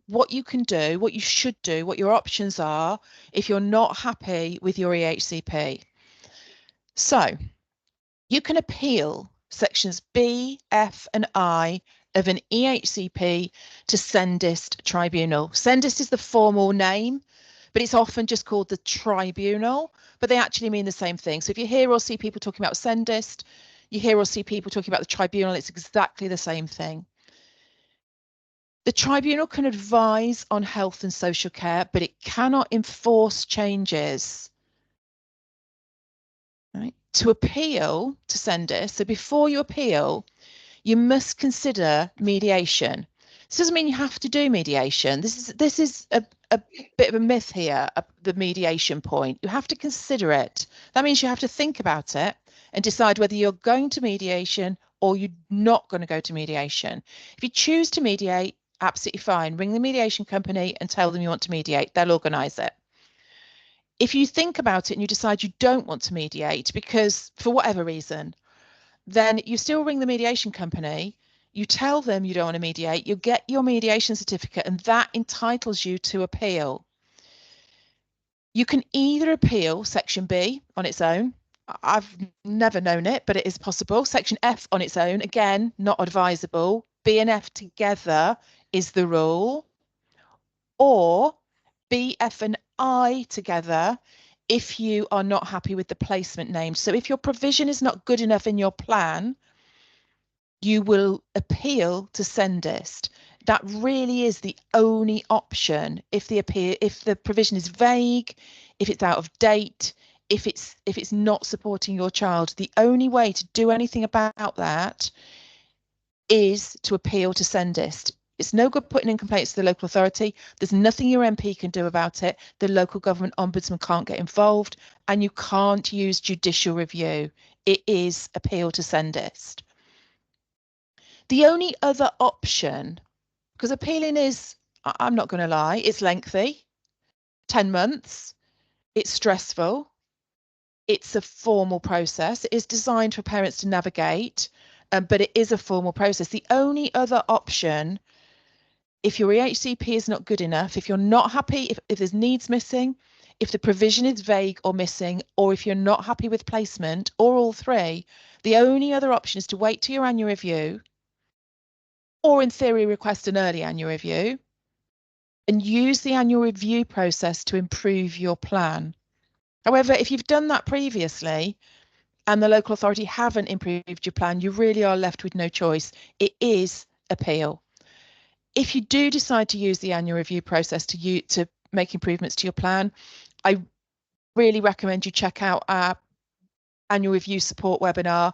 what you can do, what you should do, what your options are if you're not happy with your EHCP. So you can appeal sections B, F and I of an EHCP to Sendist Tribunal. Sendist is the formal name, but it's often just called the tribunal, but they actually mean the same thing. So if you hear or see people talking about Sendist, you hear or see people talking about the tribunal, it's exactly the same thing. The tribunal can advise on health and social care, but it cannot enforce changes. Right? To appeal to Sendist, so before you appeal, you must consider mediation. This doesn't mean you have to do mediation. This is a bit of a myth here, the mediation point. You have to consider it. That means you have to think about it and decide whether you're going to mediation or you're not going to go to mediation. If you choose to mediate, absolutely fine. Ring the mediation company and tell them you want to mediate. They'll organise it. If you think about it and you decide you don't want to mediate because for whatever reason, then you still ring the mediation company, you tell them you don't want to mediate, you get your mediation certificate, and that entitles you to appeal. You can either appeal Section B on its own. I've never known it, but it is possible. Section F on its own, again, not advisable. B and F together is the rule. Or B, F and I together if you are not happy with the placement name. So if your provision is not good enough in your plan, you will appeal to Sendist. That really is the only option if the provision is vague, if it's out of date, if it's not supporting your child. The only way to do anything about that is to appeal to Sendist. It's no good putting in complaints to the local authority. There's nothing your MP can do about it. The local government ombudsman can't get involved, and you can't use judicial review. It is appeal to Sendist. The only other option, because appealing is, I'm not going to lie, it's lengthy, 10 months, it's stressful, it's a formal process, it is designed for parents to navigate, but it is a formal process. The only other option, if your EHCP is not good enough, if you're not happy, if there's needs missing, if the provision is vague or missing, or if you're not happy with placement, or all three, the only other option is to wait till your annual review, or in theory request an early annual review, and use the annual review process to improve your plan. However, if you've done that previously and the local authority haven't improved your plan, you really are left with no choice. It is appeal. If you do decide to use the annual review process to make improvements to your plan, I really recommend you check out our annual review support webinar.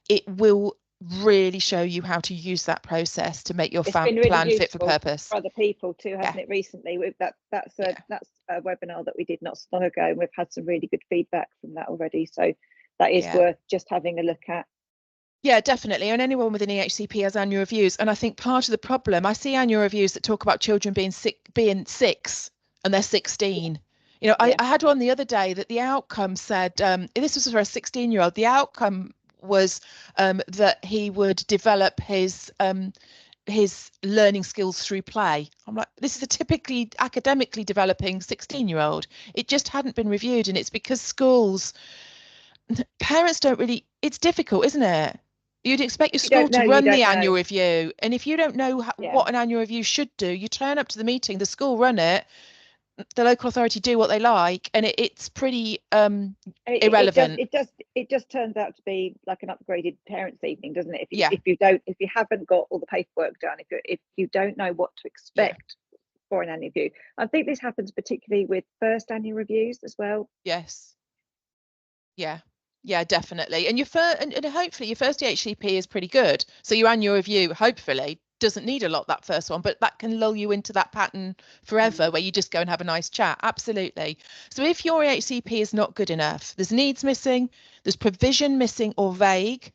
It will really show you how to use that process to make your plan fit for purpose. For other people too, hasn't it? Recently, that's a webinar that we did not so long ago, and we've had some really good feedback from that already. So that is worth just having a look at. Yeah, definitely. And anyone with an EHCP has annual reviews. And I think part of the problem, I see annual reviews that talk about children being 6 and they're 16. You know, I had one the other day that the outcome said, this was for a 16-year-old, the outcome was that he would develop his learning skills through play. I'm like, this is a typically academically developing 16-year-old. It just hadn't been reviewed, and it's because schools, parents don't really, it's difficult, isn't it? You'd expect your school to run the annual review, and if you don't know what an annual review should do, you turn up to the meeting, the school run it, the local authority do what they like, and it's pretty irrelevant. It just turns out to be like an upgraded parents' evening, doesn't it? If you haven't got all the paperwork done, if you don't know what to expect for an annual review. I think this happens particularly with first annual reviews as well. Yes. Yeah, definitely. And and hopefully your first EHCP is pretty good. So your annual review, hopefully, doesn't need a lot, that first one, but that can lull you into that pattern forever where you just go and have a nice chat. Absolutely. So if your EHCP is not good enough, there's needs missing, there's provision missing or vague,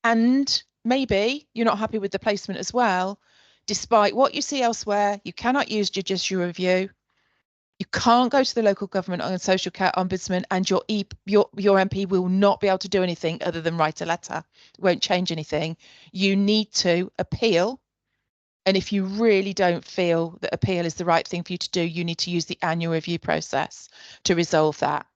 and maybe you're not happy with the placement as well, despite what you see elsewhere, you cannot use judicial review. You can't go to the local government and social care ombudsman, and your MP will not be able to do anything other than write a letter. It won't change anything. You need to appeal And if you really don't feel that appeal is the right thing for you to do, you need to use the annual review process to resolve that.